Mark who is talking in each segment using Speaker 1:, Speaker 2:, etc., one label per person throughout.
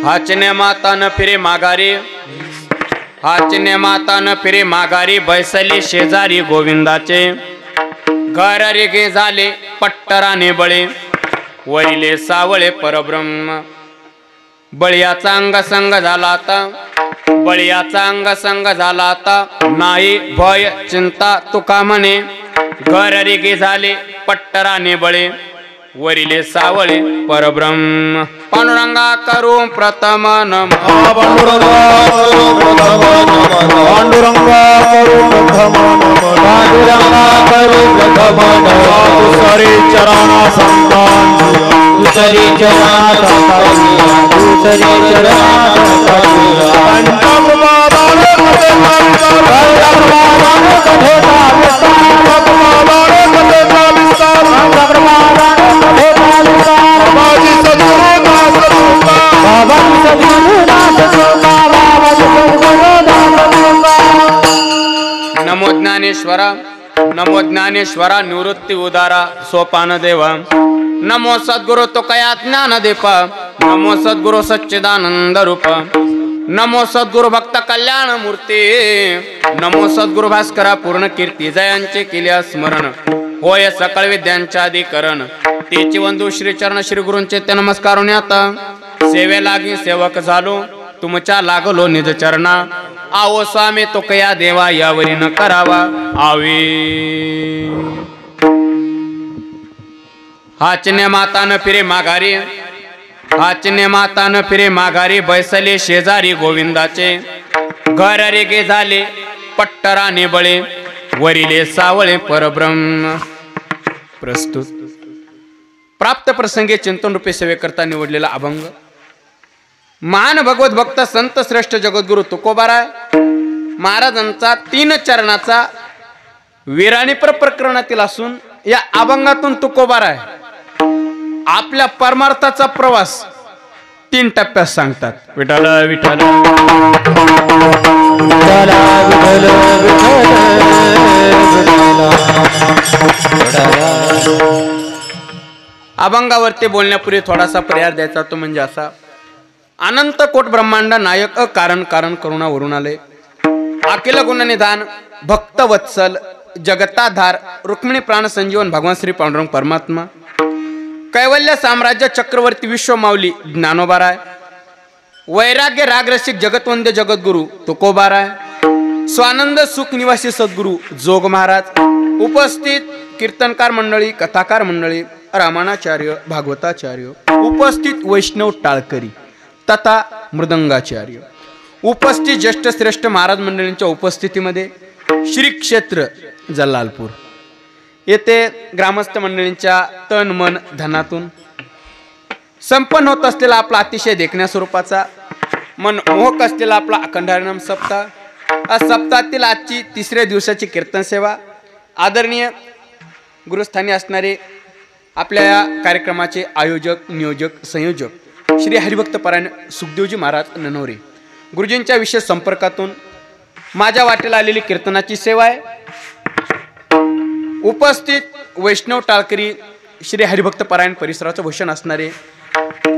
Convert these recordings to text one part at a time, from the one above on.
Speaker 1: हाचने माता न फिरे माघारी, हाचने माता न फिरे माघारी, बैसली शेजारी गोविंदाचे। घर रेगे झाले पट्टराने बळे, वरिले सावळे परब्रह्म। बळीयाचा अंग संग झाला आता, बळीयाचा अंग संग झाला आता, नाही भय चिंता तुका म्हणे। घर रेगे झाले पट्टराने बळे, वरिले सावळे परब्रह्म। पांडुरंगा करू प्रथम नम,
Speaker 2: पांडुरंगा करू प्रथम नमन, पांडुरंगा करू प्रथम नमन, पांडुरंगा करू प्रथम नमन। तुसरी चरणा संतान, तुसरी चरणा संतान, तुसरी चरणा संतान। पंचम बाबाने कथे विस्तार, पंचम बाबाने कथे विस्तार, पंचम बाबाने कथे विस्तार, पंचम बाबाने कथे विस्तार। बाबाजी सद्गुरु दास कृपा, बाबाजी सद्गुरु दास कृपा, बाबाजी सद्गुरु दास कृपा।
Speaker 1: नमो ज्ञानेश्वरा, नमो ज्ञानेश्वरा निवृत्ती उदारा सोपान देवा। नमो सद्गुरु तुकया ज्ञान दीपा, नमो सद्गुरु सच्चिदानंद रूप। नमो सद्गुरु भक्त कल्याण मूर्ती, नमो सद्गुरु भास्करा पूर्ण कीर्ती। जयांचे केल्या स्मरण, होय सकळ विद्यांचे अधिकरण। तेची वंदू श्री चरण श्री गुरूंचे ते नमस्कार आता। सेवे लागी सेवक झालो, तुमच्या लागलो निज चरणा। आओ स्वामी तुकया देवा, यावरी न करावा आवी। हाचने माता न फिरे माघारी, हाचने माता न फिरे माघारी, बैसले शेजारी गोविंदाचे। घर रेगे झाले पट्टराने बळे, वरिले सावळे परब्रह्म। प्रस्तुत प्राप्त प्रसंगी चिंतन रूपे सेवे करता निवडलेला अभंग महान भगवत भक्त संत श्रेष्ठ जगद्गुरु तुकोबाराय महाराजांचा 3 चरणाचा विराणीपर प्रकरणातील असून या अभंगातून तुकोबाराय आपल्या परमार्थाचा प्रवास 3 टप्प्यात सांगतात। विठ्ठल विठ्ठल
Speaker 2: विठ्ठल विठ्ठल।
Speaker 1: अभंगावरती बोलण्यापूर्वी थोडासा पर्याय द्यायचा तो म्हणजे असा। अनंत कोट ब्रह्मांड नायक कारण कारण करुणा वरून आले, अखिल गुण निधान भक्त वत्सल जगताधार रुक्मिणी प्राण संजीवन भगवान श्री पांडुरंग परमात्मा। कैवल्य साम्राज्य चक्रवर्ती विश्व माऊली ज्ञानोबाराय। वैराग्य राग रसिक जगतवंद्य जगद्गुरु तुकोबाराय। स्वानंद सुख निवासी सद्गुरु जोग महाराज। उपस्थित कीर्तनकार मंडळी, कथाकार मंडळी, रामाणाचार्य भागवताचार्य, उपस्थित वैष्णव टाळकरी तथा मृदंगाचार्य, उपस्थित ज्येष्ठ श्रेष्ठ महाराज मंडळींच्या उपस्थितीमध्ये श्री क्षेत्र जल्लालपूर येथे ग्रामस्थ मंडळींच्या तन मन धनातून संपन्न होत असलेला आपला अतिशय देखण्या स्वरूपाचा मनमोहक असलेला आपला अखंड हरिनाम सप्ताह, सप्ताहातील आजची 3ऱ्या दिवसाची कीर्तन सेवा आदरणीय गुरुस्थानी असणारे आपल्या या कार्यक्रमाचे आयोजक नियोजक संयोजक श्री हरिभक्त परायण सुखदेवजी महाराज ननवरे गुरुजींच्या विशेष संपर्कातून माझ्या वाटेला आलेली कीर्तनाची सेवा आहे। उपस्थित वैष्णव टाळकरी श्री हरिभक्त परायण परिसराचं भूषण असणारे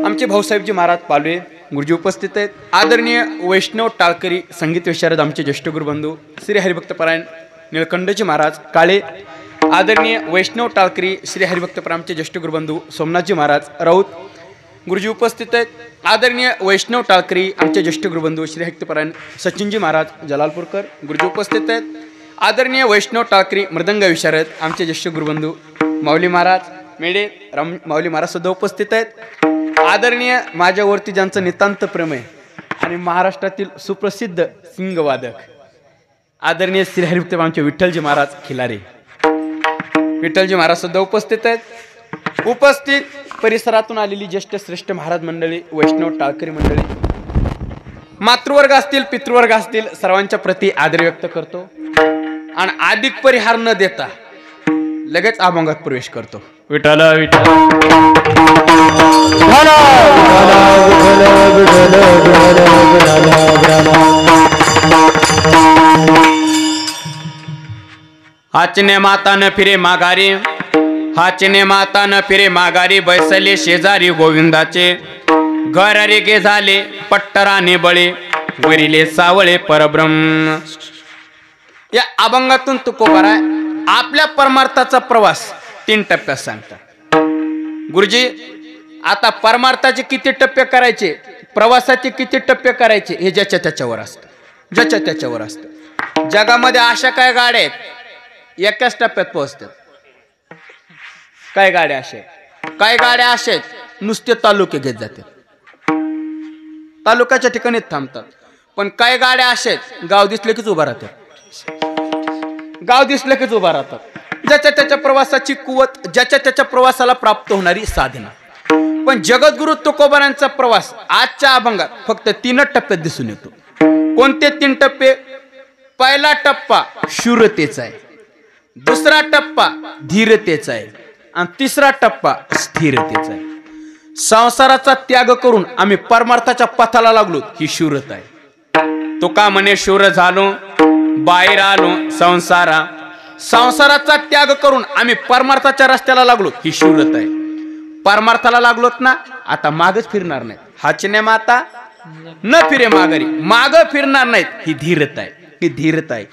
Speaker 1: आमचे भाऊसाहेबजी महाराज पालवे गुरुजी उपस्थित आहेत। आदरणीय वैष्णव टाळकरी संगीत विशारद आमचे ज्येष्ठ गुरुबंधू श्री हरिभक्त परायण निळकंठजी महाराज काळे। आदरणीय वैष्णव टाळकरी श्री हरिभक्त परायणचे ज्येष्ठ गुरुबंधू सोमनाथजी महाराज राऊत गुरुजी उपस्थित आहेत। आदरणीय वैष्णव टाळकरी आमचे ज्येष्ठ गुरुबंधू श्री हरिभक्त परायण सचिनजी महाराज जलालपूरकर गुरुजी उपस्थित आहेत। आदरणीय वैष्णव टाळकरी मृदंग विशारद आमचे ज्येष्ठ गुरुबंधू माऊली महाराज मेडे राम माऊली महाराज सुद्धा उपस्थित आहेत। आदरणीय माझ्यावरती ज्यांचं नितांत प्रेम आहे आणि महाराष्ट्रातील सुप्रसिद्ध सिंगवादक आदरणीय श्री हरिभक्त आमचे विठ्ठलजी महाराज खिलारे विठ्ठलजी महाराज सुद्धा उपस्थित आहेत। उपस्थित परिसरातून आलेली ज्येष्ठ श्रेष्ठ महाराज मंडळी वैष्णव टाळकरी मंडळी मातृवर्ग असतील पितृवर्ग असतील सर्वांच्या प्रती आदर व्यक्त करतो आणि अधिक परिहार न देता लगेच अभंगात प्रवेश करतो। विठ्ठल विठ्ठल हाचने माता न फिरे माघारी, हाचने माता न फिरे माघारी, बैसले शेजारी गोविंदाचे। घर रेगे झाले पट्टराने बळे वरिले सावळे परब्रह्म. या अभंगातून तुकोबार आपल्या परमार्थाचा प्रवास 3 टप्प्यात सांगतात. गुरुजी आता परमार्थाचे किती टप्पे करायचे, प्रवासाचे किती टप्पे करायचे हे ज्याच्या त्याच्यावर असतं, ज्याच्या त्याच्यावर असतं. जगामध्ये अशा काय गाड्या आहेत एकाच टप्प्यात पोहोचतात. काय गाड्या अशा आहेत, काय गाड्या अशा आहेत नुसते तालुके घेत जातात, तालुक्याच्या ठिकाणी थांबतात. पण काय गाड्या अशा आहेत गाव दिसले कीच उभा राहतात, गाव दिसले कीच उभा राहतात. ज्याच्या त्याच्या प्रवासाची कुवत, ज्याच्या त्याच्या प्रवासाला प्राप्त होणारी साधना. पण जगद्गुरु तुकोबारांचा प्रवास आजच्या अभंगात फक्त 3 टप्प्यात दिसून येतो. कोणते 3 टप्पे? पहिला टप्पा शूरतेचा आहे, दुसरा टप्पा धीरतेचा आहे आणि तिसरा टप्पा स्थिरतेचा आहे. संसाराचा त्याग करून आम्ही परमार्थाच्या पथाला लागलो ही शूरता आहे. तो का म्हणे शूर झालो बाहेर आलो संसारा, संसाराचा त्याग करून आम्ही परमार्थाच्या रस्त्याला लागलो ही शूरता आहे. परमार्थाला लागलोत ना आता मागच फिरणार नाही. हाचने माता न फिरे माघारी, माग फिरणार नाहीत ही धीरता आहे, ही धीरता आहे.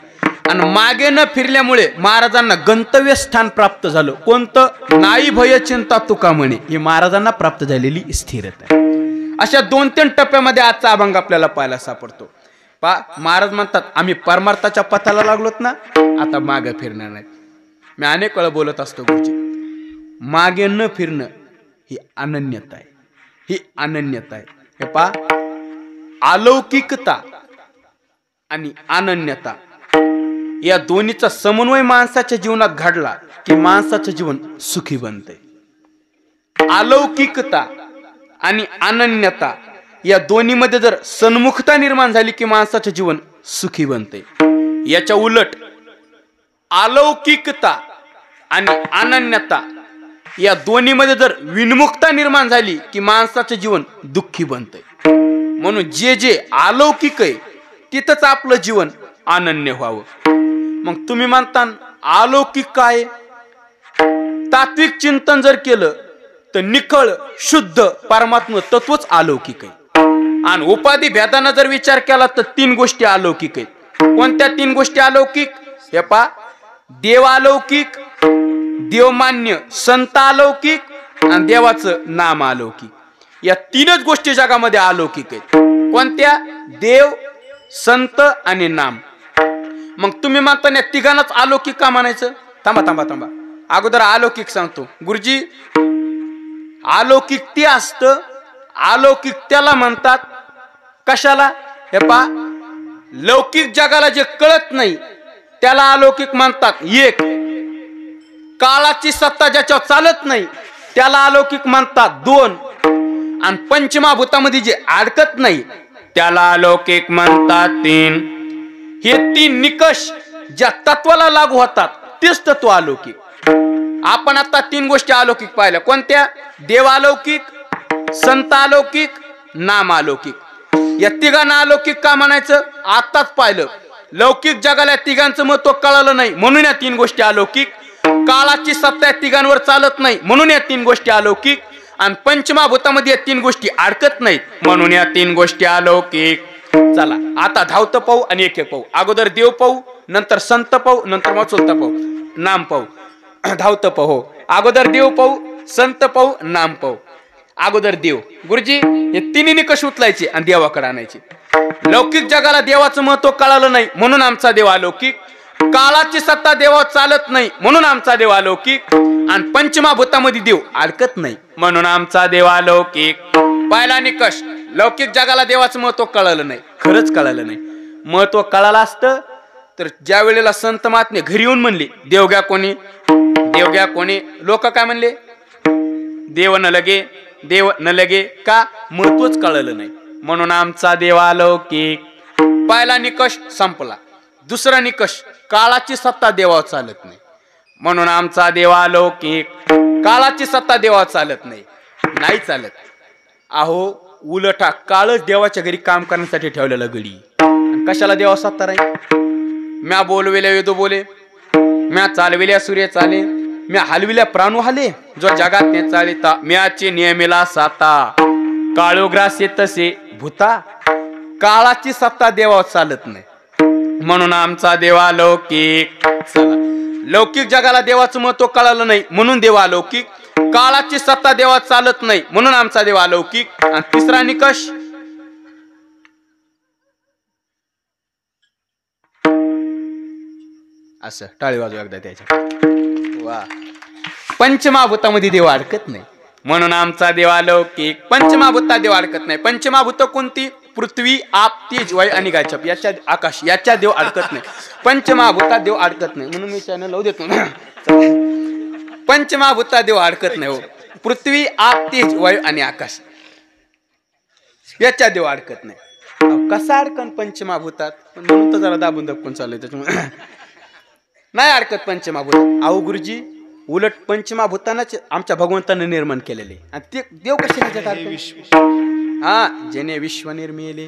Speaker 1: आणि मागे न फिरल्यामुळे महाराजांना गंतव्य स्थान प्राप्त झालं. कोणतं? नाही भय चिंता तुका म्हणे, ही महाराजांना प्राप्त झालेली स्थिरता आहे. अशा 2-3 टप्प्यामध्ये आजचा अभंग आपल्याला पाहायला सापडतो. महाराज म्हणतात आम्ही परमार्थाच्या पथाला लागलोत ना आता मागे फिरणार नाहीत. मी अनेक वेळा बोलत असतो गुरुजी, मागे न फिरणं ही अनन्यता आहे, ही अनन्यता आहे. हे पहा, अलौकिकता आणि अनन्यता या दोन्हीचा समन्वय माणसाच्या जीवनात घडला की माणसाचं जीवन सुखी बनते. अलौकिकता आणि अनन्यता या दोन्हीमध्ये जर सन्मुखता निर्माण झाली की माणसाचं जीवन सुखी बनते. याच्या उलट अलौकिकता आणि अनन्यता या दोन्हीमध्ये जर विन्मुखता निर्माण झाली की माणसाचं जीवन दुःखी बनते. म्हणून जे जे अलौकिक आहे तिथंच आपलं जीवन अनन्य व्हावं. मग तुम्ही म्हणता अलौकिक काय? तात्विक चिंतन जर केलं तर निखळ शुद्ध परमात्म तत्वच अलौकिक आहे. आणि उपाधी भेदाना जर विचार केला तर 3 गोष्टी अलौकिक आहेत. कोणत्या 3 गोष्टी अलौकिक? हे पहा, देव अलौकिक, देवमान्य संत अलौकिक आणि देवाचं नाम अलौकिक. या 3च गोष्टी जगामध्ये अलौकिक आहेत. कोणत्या? देव, संत आणि नाम. मग तुम्ही म्हणता या तिघांनाच अलौकिक का म्हणायचं? थांबा थांबा थांबा, अगोदर अलौकिक सांगतो. गुरुजी अलौकिक ते असतं, अलौकिक त्याला म्हणतात कशाला? हे पहा, लौकिक जगाला जे कळत नाही त्याला अलौकिक म्हणतात. एक, काळाची सत्ता ज्याच्यावर चालत नाही त्याला अलौकिक म्हणतात. 2, आणि पंचमहाभूतामध्ये जे अडकत नाही त्याला अलौकिक म्हणतात. 3. हे 3 निकष ज्या तत्वाला लागू होतात तेच तत्व अलौकिक. आपण आता 3 गोष्टी अलौकिक पाहिल्या. कोणत्या? देव अलौकिक, संत अलौकिक, नाम अलौकिक. या तिघांना अलौकिक का म्हणायचं? आताच पाहिलं. लौकिक जगाला तिघांचं महत्व कळालं नाही म्हणून या 3 गोष्टी अलौकिक. काळाची सत्ता या तिघांवर चालत नाही म्हणून या 3 गोष्टी अलौकिक. आणि पंचमहाभूतामध्ये या 3 गोष्टी अडकत नाहीत म्हणून या 3 गोष्टी अलौकिक. चला आता धावतं पाहू आणि एक एक पाहू. अगोदर देव पाहू, नंतर संत पाहू, नंतर मग चुलता पाहू, नाम पाहू. धावतं पाहू. अगोदर देव पाहू, संत पाहू, नाम पाहू. अगोदर देव. गुरुजी हे 3 निकष उचलायचे आणि देवाकडे आणायचे. लौकिक जगाला देवाचं महत्व कळालं नाही म्हणून आमचा देव अलौकिक. काळाची सत्ता देवावर चालत नाही म्हणून आमचा देव अलौकिक. आणि पंचमहाभूतामध्ये देव अडकत नाही म्हणून आमचा देव अलौकिक. पहिला निकष, लौकिक जगाला देवाचं महत्व कळालं नाही. खरंच कळालं नाही. महत्व कळालं असतं तर ज्या वेळेला संत महात्मे घरी येऊन म्हणले देवग्या कोणी, देवग्या कोणी, लोक काय म्हणले? देव न लगे, देव न लगे. का? महत्वच कळलं नाही म्हणून आमचा देव अलौकिक. पहिला निकष संपला. दुसरा निकष, काळाची सत्ता देवावर चालत नाही म्हणून आमचा देव अलौकिक. काळाची सत्ता देवावर चालत नाही, नाही चालत. अहो उलटा काळच देवाच्या घरी काम करण्यासाठी ठेवलेला गडी. कशाला देवा सत्ता राहील? म्या बोलविल्या वेदो बोले, म्या चालविल्या सूर्य चाले, म्या हलविल्या प्राणू हाले, जो जगात ने चालिता म्याचे नियमेला साता. काळोग्रासे तसे भूता काळाची सत्ता देवावर चालत नाही म्हणून आमचा देव अलौकिक. चला, लौकिक जगाला देवाचं महत्व कळालं नाही म्हणून देव अलौकिक. काळाची सत्ता देवात चालत नाही म्हणून आमचा देव अलौकिक. आणि तिसरा निकष असं टाळी वाजू एकदा त्याच्या. वा, पंचमहाभूतामध्ये देव अडकत नाही म्हणून आमचा देव अलौकिक. पंचमहाभूतात देव अडकत नाही. पंचमहाभूत कोणती? पृथ्वी, आप, तेज, वायू आणि गायछाप याच्या आकाश याच्या देव अडकत नाही. पंचमहाभूतात देव अडकत नाही म्हणून मी चॅनल लावू देतो ना. पंचमहाभूतात देव अडकत नाही. हो, पृथ्वी, आप, तेज, वायू आणि आकाश याच्या देव अडकत नाही. कसा अडकन पंचमहाभूतात? म्हणून तर जरा दाबून दबकून चालू त्याच्यामुळे नाही अडकत पंचमहाभूत. अहो गुरुजी, उलट पंचमहाभूतांनाच आमच्या भगवंताने निर्माण केलेले आणि ते देव कसे हा जेने विश्व निर्मिले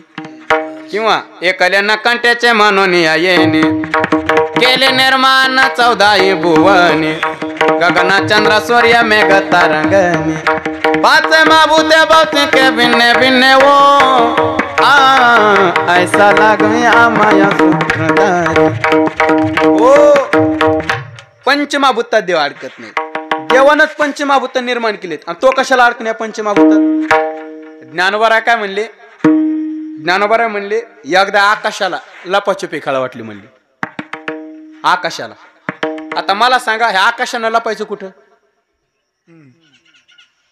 Speaker 1: किंवा एकल्याना कंट्याचे म्हणून येणे केले निर्माण 14 भुवने गगना चंद्र सूर्य मेघ तारंगणे 5 महाभूते भौतिके भिन्न भिन्न वो ऐसा लागूया माया सूत्रधारी. ओ पंचमहाभूतात देव अडकत नाही. देवानच पंचमहाभूत निर्माण केलेत आणि तो कशाला अडकण्या पंचमहाभूतात? ज्ञानोबा काय म्हणले? ज्ञानोबा म्हणले एकदा आकाशाला लपाछुपी खेळा वाटली म्हणली. आकाशाला. आता मला सांगा, ह्या आकाशानं लपायचं कुठं?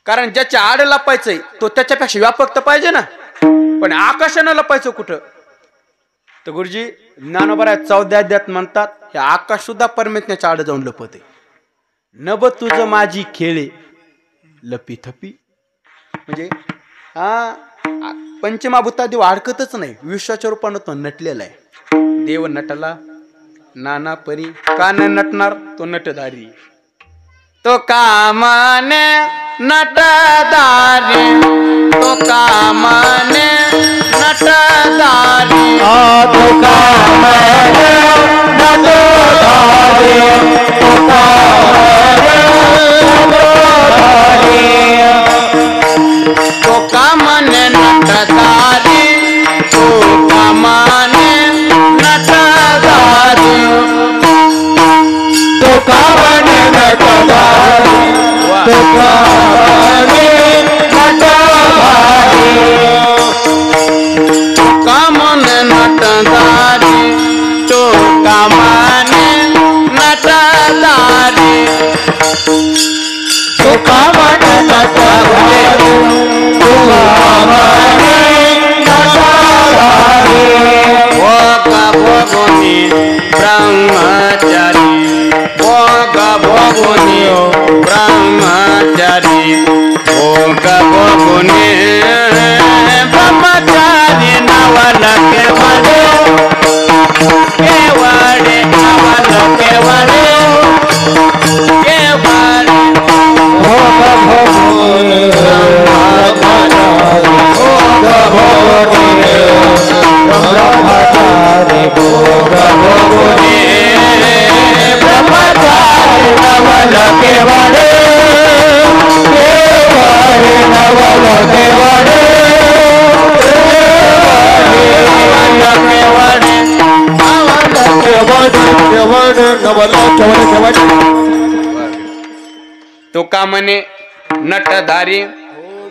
Speaker 1: कारण ज्याच्या आड लपायचंय तो त्याच्यापेक्षा व्यापक तर पाहिजे ना. पण आकाशानं लपायचं कुठं? तर गुरुजी ज्ञानोबा 14 अध्यायात म्हणतात हे आकाश सुद्धा परमेश्वराच्या आड जाऊन लपते. नभ तुझं माझी खेळे लपी थपी. म्हणजे हा पंचमहाभूतात देव अडकतच नाही. विश्वाच्या रूपानं तो नटलेला आहे. देव नटला नाना परी. का न नटणार? तो नटधारी. तो कामाने नटधारी. तो कामाने नटधारी.
Speaker 2: तो कामाने नटधारी. तो कामाने नटधारी.
Speaker 1: तो कामाने नटधारी. तो कामाने नटधारी.
Speaker 2: तो कामाने नटधारी. तो कामाने नटधारी.
Speaker 1: तो कामाने नटधारी. तो कामाने नटधारी.
Speaker 2: तो कामाने नटधारी. तो कामाने नटधारी.
Speaker 1: भोगोनी ब्रह्मचारी. भोगोनी ब्रह्मचारी. भोगोनी ब्रह्मचारी. नवल केवड़े केवड़े नवल केवड़े केवड़े
Speaker 2: भोगोनी ब्रह्मचारी. भोगोनी ब्रह्मचारी. भोगोनी ब्रह्मचारी. नवल केवड़े केवड़े नवल केवड़े
Speaker 1: तो कामाने नटधारी.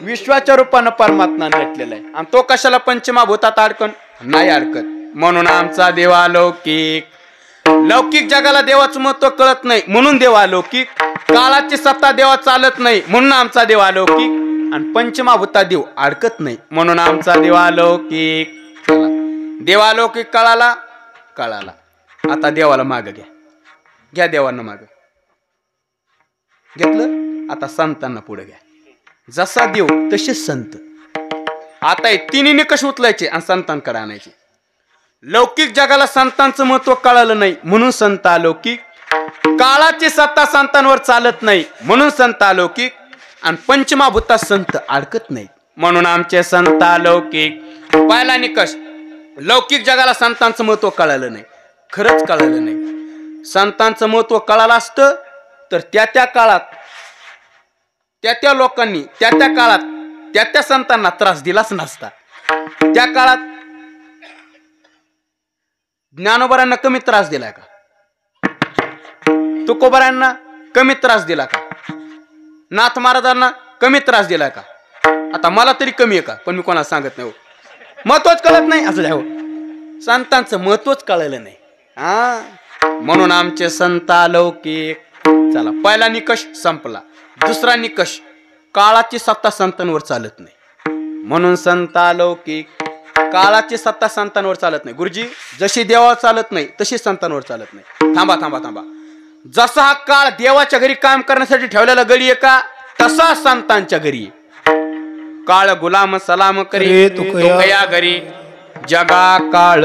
Speaker 1: विश्वाच्या रूपानं परमात्मा नटलेला आहे आणि तो कशाला पंचमहाभूतात अडकन नाही अडकत म्हणून आमचा देव अलौकिक. लौकिक जगाला देवाचं महत्व कळत नाही म्हणून देव अलौकिक. काळाची सत्ता देवा चालत नाही म्हणून आमचा देव अलौकिक. आणि पंचमहाभूतात देव अडकत नाही म्हणून आमचा देव अलौकिक. देव अलौकिक कळाला कळाला. आता देवाला माग घ्या. घ्या देवांना माग. घेतलं. आता संतांना पुढे घ्या. जसा देव तसे संत. आता हे तिन्ही निकष उचलायचे आणि संतांकडे आणायचे. लौकिक जगाला संतांचं महत्व कळालं नाही म्हणून संत अलौकिक. काळाची सत्ता संतांवर चालत नाही म्हणून संत अलौकिक. आणि पंचमहाभूतात संत अडकत नाहीत म्हणून आमचे संत अलौकिक. पहिला निकष, लौकिक जगाला संतांचं महत्व कळालं नाही. खरंच कळालं नाही. संतांचं महत्व कळालं असतं तर त्या काळात त्या लोकांनी त्या काळात त्या संतांना त्रास दिलाच नसता. त्या काळात ज्ञानोबारांना कमी त्रास दिलाय का? तुकोबारांना कमी त्रास दिला का? नाथ महाराजांना कमी त्रास दिलाय का? आता मला तरी कमी आहे का? पण मी कोणाला सांगत नाही हो. महत्वच कळत नाही असं द्या हो. संतांचं महत्वच कळलं नाही. म्हणून आमचे संत अलौकिक. चला, पहिला निकष संपला. दुसरा निकष, काळाची सत्ता संतांवर चालत नाही म्हणून संत अलौकिक. काळाची सत्ता संतांवर चालत नाही. गुरुजी, जशी देवावर चालत नाही तशी संतांवर चालत नाही. थांबा थांबा थांबा. जसा हा काळ देवाच्या घरी काम करण्यासाठी ठेवलेला गडी आहे का, तसा संतांच्या घरी. काळ गुलाम सलाम करी तुकया घरी. जगा काळ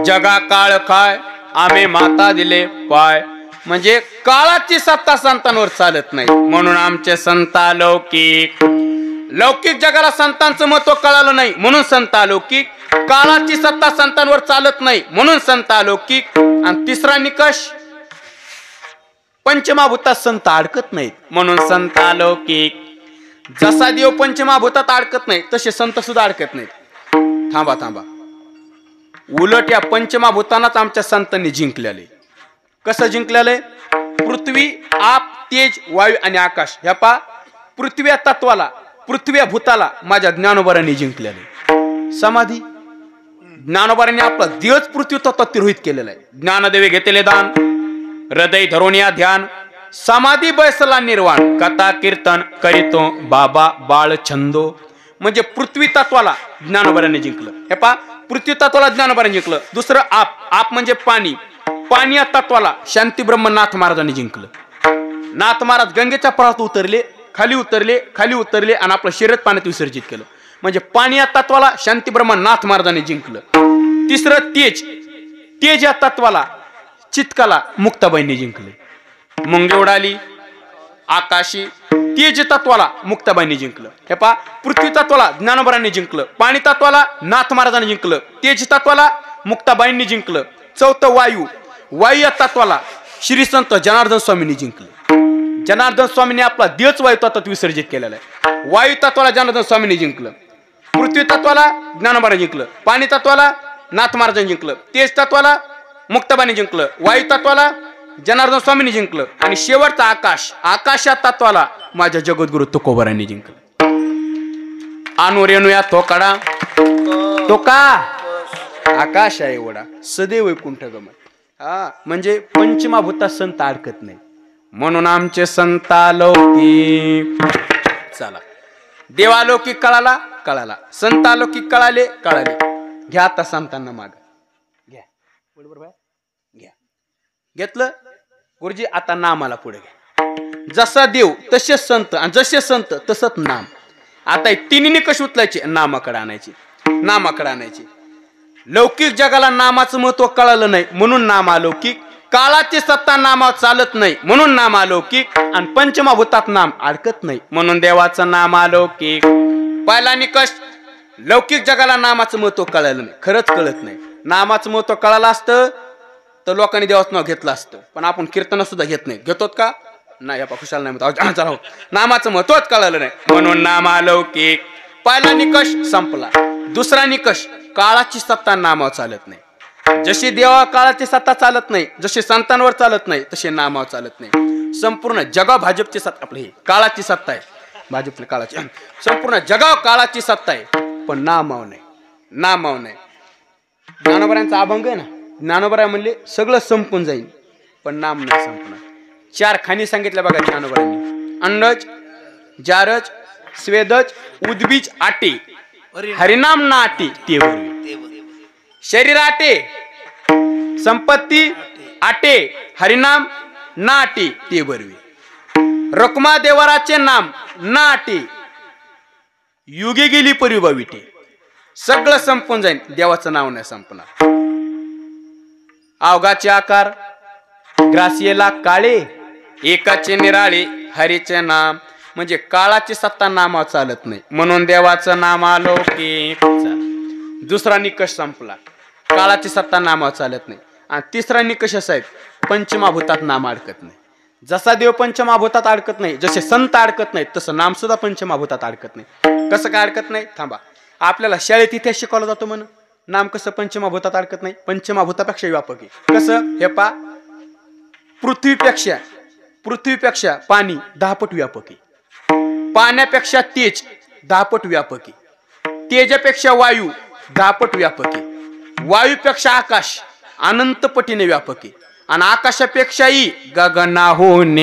Speaker 1: जगा काळ काय आम्ही माता दिले पाय. म्हणजे काळाची सत्ता संतांवर चालत नाही म्हणून आमचे संत अलौकिक. लौकिक जगाला संतांचं महत्व कळालं नाही म्हणून संत अलौकिक. काळाची सत्ता संतांवर चालत नाही म्हणून संत अलौकिक. आणि तिसरा निकष, पंचमहाभूतात संत अडकत नाहीत म्हणून संत अलौकिक. जसा देव पंचमहाभूतात अडकत नाही तसे संत सुद्धा अडकत नाहीत. थांबा थांबा. उलट या पंचमहाभूतांनाच आमच्या संतांनी जिंकलेले. कसं जिंकलेले? पृथ्वी, आप, तेज, वायू आणि आकाश ह्या पृथ्वी तत्वाला, पृथ्वी भूताला माझ्या ज्ञानोबारांनी जिंकलेले. समाधी, ज्ञानोबारांनी आपला देवच पृथ्वी तत्वात तिरोहित केलेला आहे. ज्ञानदेवे घेतलेले दान, हृदय धरून या ध्यान, समाधी बैसला निर्वाण, कथा कीर्तन करीतो बाबा बाळ छंदो. म्हणजे पृथ्वी तत्वाला ज्ञानोबारांनी जिंकलं. हे पृथ्वी तत्वाला ज्ञानोबारांनी जिंकलं. दुसरं आप, आप म्हणजे पाणी, पाणी या तत्वाला शांती ब्रह्मनाथ महाराजांनी जिंकलं. नाथ महाराज गंगेच्या प्रवाहात उतरले, खाली उतरले, खाली उतरले आणि आपलं शरीर पाण्यात विसर्जित केलं. म्हणजे पाणी या तत्वाला शांती ब्रह्मनाथ महाराजांनी जिंकलं. तिसरं तेज, तेज या तत्वाला चित्काला मुक्ताबाईंनी जिंकले. मुंगे उडाली आकाशी, तेज तत्वाला मुक्ताबाईंनी जिंकलं. हे पृथ्वी तत्वाला ज्ञानोबारांनी जिंकलं, पाणी तत्वाला नाथ महाराजांनी जिंकलं, तेज तत्वाला मुक्ताबाईंनी जिंकलं. चौथं वायू, वायू या तत्वाला श्री संत जनार्दन स्वामींनी जिंकलं. जनार्दन स्वामींनी आपला देवच वायू तत्वात विसर्जित केलेला आहे. वायू तत्वाला जनार्दन स्वामींनी जिंकलं, पृथ्वी तत्वाला ज्ञानोबारांनी जिंकलं, पाणी तत्वाला नाथ महाराजांनी जिंकलं, तेज तत्वाला मुक्ताबाईंनी जिंकलं, वायू तत्वाला जनार्दन स्वामींनी जिंकलं आणि शेवटचा आकाश, आकाशा तत्वाला माझ्या जगद्गुरु तुकोबारांनी जिंकलं. आणू रेणूया थोकाडा तो का आकाश आहे एवढा सदैव वैकुंठ गमन. म्हणजे पंचमहाभूतात संत अडकत नाही म्हणून आमचे संत अलौकिक. चला, देवालौकिक कळाला कळाला, संत अलौकिक कळाले कळाले. घ्या आता संतांना माग घ्या. बरोबर घ्या. घेतलं गुरुजी. आता नामाला पुढे घ्या. जसा देव तसे संत आणि जसे संत तसंच नाम. आता तिन्ही निकष उचलायचे, नामाकडे आणायची, नामाकडे आणायची. लौकिक जगाला नामाचं महत्व कळालं नाही म्हणून नाम अलौकिक. काळाची सत्ता नामावर चालत नाही म्हणून नाम अलौकिक. आणि पंचमहाभूतात नाम अडकत नाही म्हणून देवाचं नाम अलौकिक. पहिला निकष, लौकिक जगाला नामाचं महत्व कळालं नाही, खरंच कळत नाही. नामाचं महत्व कळालं असतं तर लोकांनी देवाचं नाव घेतलं असतं. पण आपण कीर्तन सुद्धा घेत नाही. घेतोत का? नाही. खुशाल नाही. चला, नामाचं महत्वच कळालं नाही म्हणून नाम अलौकिक. पहिला निकष संपला. दुसरा निकष, काळाची सत्ता नामावर चालत नाही. जशी देवा काळाची सत्ता चालत नाही, जशी संतांवर चालत नाही, तशी नामावर चालत नाही. संपूर्ण जगा भाजपची सत्ता आपली काळाची सत्ता आहे. भाजपने काळाची संपूर्ण जगाव काळाची सत्ता आहे पण नामाव नाही नामाव नाही. ज्ञानोबरांचा अभंग आहे ना ज्ञानोबरा म्हणले सगळं संपून जाईल पण नाम नाही संपणार. 4 खाणी सांगितल्या बघा ज्ञानोबरांनी अंडज जारज स्वेदज उद्बीज आटे हरिनाम ना आटे ते शरीर आटे संपत्ती आटे हरिनाम ना आटे ते बरवी रकमा देवराचे नाम ना आटे युगे गेली परिभाविटे. सगळं संपून जाईल देवाचं नाव नाही संपणार. अवघाचे आकार ग्रासियेला काळे एकाचे निराळे हरीचे नाम म्हणजे काळाची सत्ता नामावर चालत नाही म्हणून देवाचं नाम अलौकिक. दुसरा निकष संपला काळाची सत्ता नामावर चालत नाही. आणि तिसरा निकष असा आहे पंचमहाभूतात नाम अडकत नाही. जसा देव पंचमहाभूतात अडकत नाही जसे संत अडकत नाही तसं नाम सुद्धा पंचमहाभूतात अडकत नाही. कसं काय अडकत नाही थांबा आपल्याला शाळेत इतिहास शिकवला जातो म्हण नाम कसं पंचमहाभूतात अडकत नाही पंचमहाभूतापेक्षा व्यापक आहे. कसं हे पा पृथ्वीपेक्षा पाणी 10 पट व्यापक आहे. पाण्यापेक्षा तेज 10 पट व्यापक आहे. तेजापेक्षा वायू 10 पट व्यापक आहे. वायूपेक्षा आकाश अनंत पटीने व्यापक आहे आणि आकाशापेक्षाही गगनाहून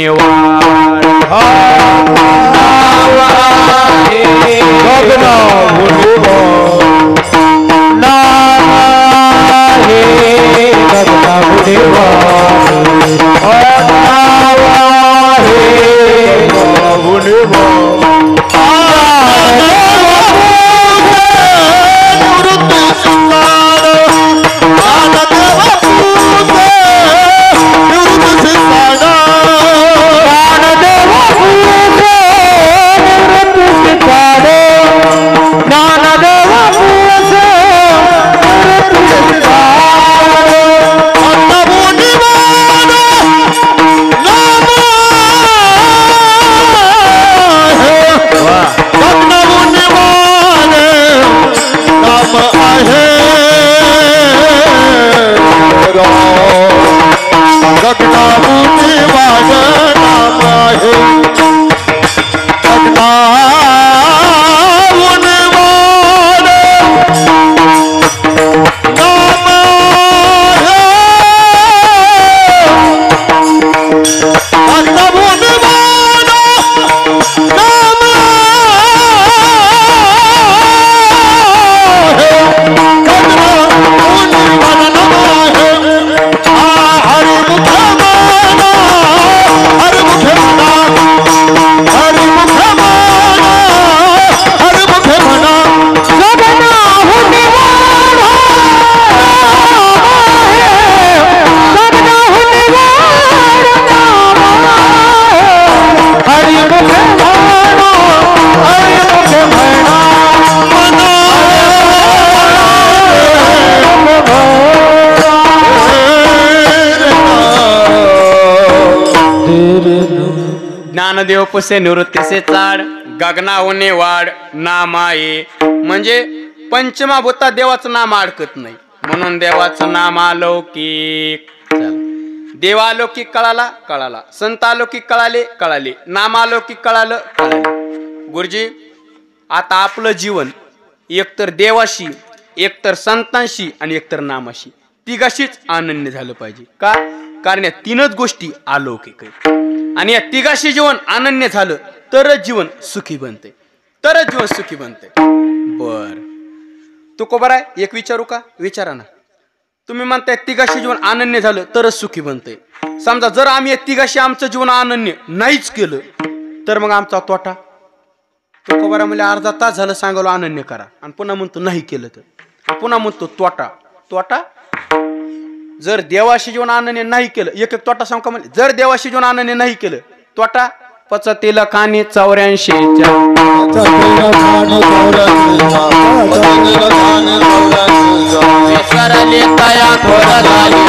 Speaker 1: ज्ञानदेव पुसे निवृत्तीचे चाड गगनाहूने वाढ नामाये म्हणजे पंचमहाभूतात देवाचं नाम अडकत नाही म्हणून देवाचं नाम अलौकिक. देवालौकिक कळाला कळाला संत अलौकिक कळाले नाम अलौकिक कळाले. गुरुजी आता आपलं जीवन एकतर देवाशी एकतर संतांशी आणि एकतर नामाशी तिघाशीच अनन्य झालं पाहिजे. का कारण या 3च गोष्टी अलौकिक आहेत आणि या तिघाशी जीवन अनन्य झालं तरच जीवन सुखी बनते बर तुकोबर आहे एक विचारू का विचारा ना. तुम्ही म्हणताय तिघाशी जीवन अनन्य झालं तरच सुखी बनते. समजा जर आम्ही या तिघाशी आमचं जीवन अनन्य नाहीच केलं तर मग आमचा तोटा. तुकोबर म्हणजे अर्धा तास झालं सांगालो अनन्य करा आणि पुन्हा म्हणतो नाही केलं तर पुन्हा म्हणतो तोटा. जर देवाशी जीवन अनन्य नाही केलं एक तोटा सांग का म्हणजे जर देवाशी जीवन अनन्य नाही केलं तोटा पचतील कानी 84 विसरली तया थोर झाली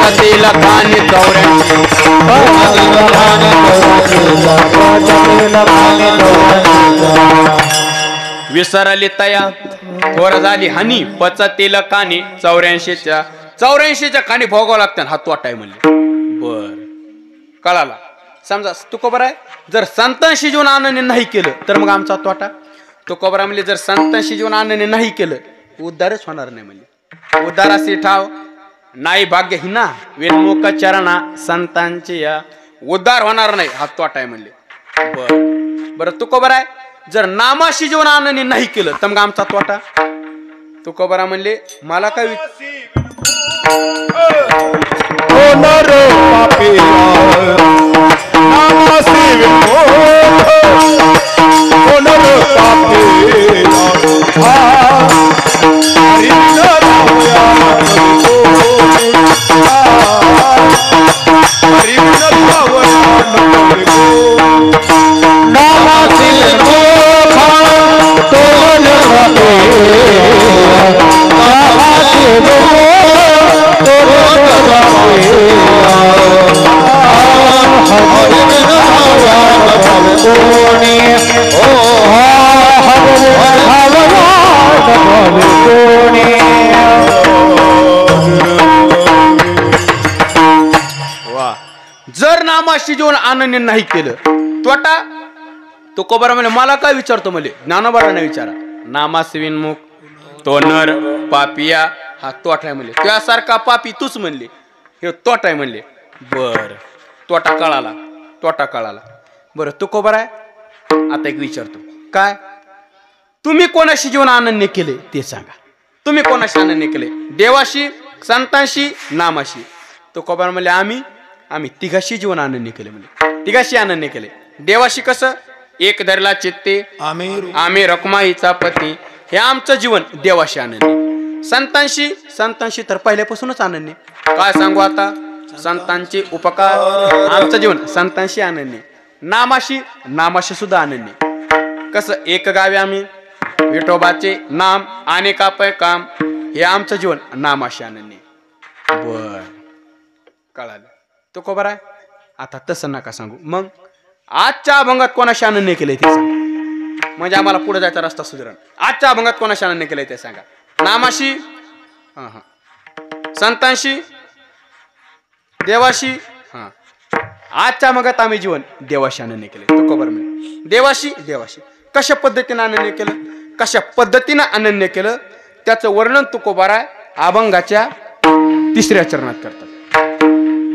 Speaker 1: पचतील कानी 84 विसरली तया थोर झाली हानी पचतील कानी 84 84च्या खाणी भोगावं लागतं हा तोटा आहे म्हणले. बर कळाला. समजा तुकोबर आहे जर संतांशी जीवन आनंद नाही केलं तर मग आमचा तोटा. तुकोबरा म्हणले जर संतांशी जीवन आनंद नाही केलं उद्धारच होणार नाही म्हणले. उद्धाराशी ठाव नाही भाग्य हिना विनमुख चरणा संतांचे या उद्धार होणार नाही हा तोटा आहे म्हणले. बर बरं तुकोबर आहे जर नामाशी जीवन आनंद नाही केलं तर मग आमचा तोटा. तुकोबरा म्हणले मला काय जर नामाशी जीवन आनंद नाही केलं तोटा. तुकोबरा म्हणजे मला काय विचारतो म्हणजे ज्ञानोबरा नाही विचारा. नामास विनमुख तो नर पापिया हा तोटा आहे म्हणले. त्यासारखा पापी तूच म्हणले हे तोटा आहे म्हणले. बर तोटा कळाला. तोटा कळाला. बरं तुकोबरा आहे आता एक विचारतो काय तुम्ही कोणाशी जीवन आनंद केले ते सांगा. तुम्ही कोणाशी आनंद केले देवाशी संतांशी नामाशी. तुकोबरा म्हणले आम्ही तिघाशी जीवन आनंद केले म्हणजे तिघाशी आनंद केले. देवाशी कसं एक धरला चित्ते आम्ही रखमाईचा पती हे आमचं जीवन देवाशी आनंदी. संतांशी तर पहिल्यापासूनच आनंदी. काय सांगू आता संतांचे उपकार आमचं जीवन संतांशी आनंदी. नामाशी सुद्धा आनंदी. कसं एक गावी आम्ही विठोबाचे नाम आणि कापय काम हे आमचं जीवन नामाशी आनंदी. बर कळालं. तो कोबर आहे आता तसं नका सांगू. मग आजच्या अभंगात कोणाशी आनंद केले ते सांगा म्हणजे आम्हाला पुढे जायचा रस्ता सुधारण. आजच्या अभंगात कोणाशी आनंद केले ते सांगा. नामाशी संतांशी देवाशी. आजच्या अभंगात आम्ही जीवन देवाशी आनंद केले. तो कोबर म्हणजे देवाशी कशा पद्धतीने आनंद केलं कशा पद्धतीने आनंद केलं त्याचं वर्णन तुकोबारा अभंगाच्या 3ऱ्या चरणात करतात.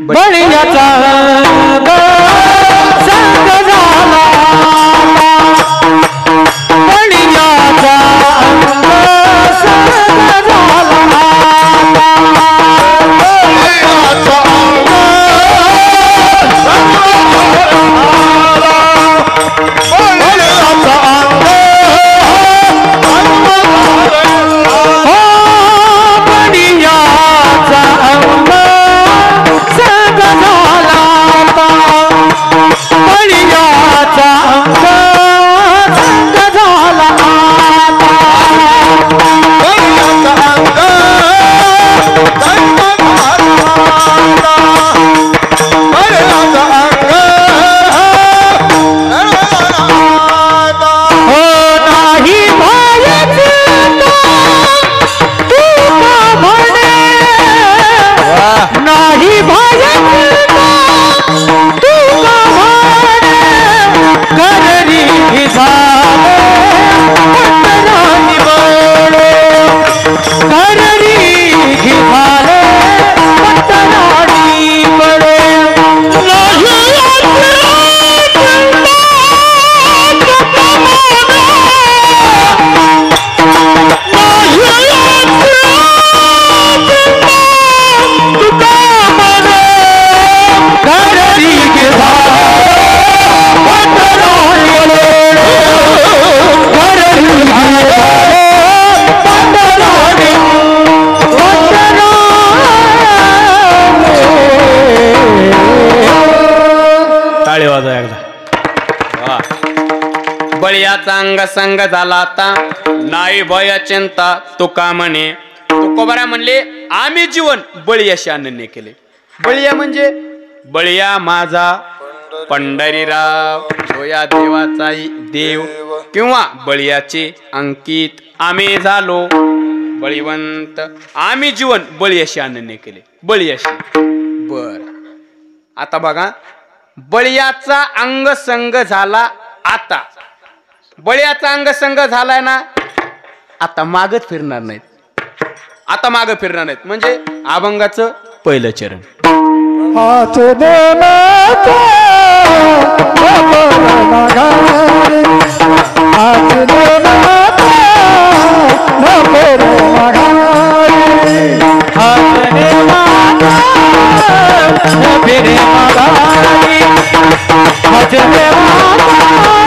Speaker 2: बळीयाचा संग झाला बळीयाचा संग झाला
Speaker 1: बळीयाचा अंग संग झाला आता नाही भय चिंता तुका म्हणे. तुकोबारा म्हणले आम्ही जीवन बळीयाशी आनंद केले. बळीया म्हणजे बळीया माझा पंढरीराव जो या देवाचा देव किंवा बळीयाचे अंकित आम्ही झालो बळीवंत आम्ही जीवन बळीयाशी अनन्य केले बळीयाशी बर आता बघा बळीयाचा अंगसंग झाला आता बळीयाचा अंगसंग झालाय ना आता मागच फिरणार नाहीत आता माग फिरणार नाहीत म्हणजे अभंगाचं पहिलं चरण
Speaker 2: हात देण्याचा माघारी हात देण्याचा माघारी हात देण्याचा फिरे माघारी हात देण्याचा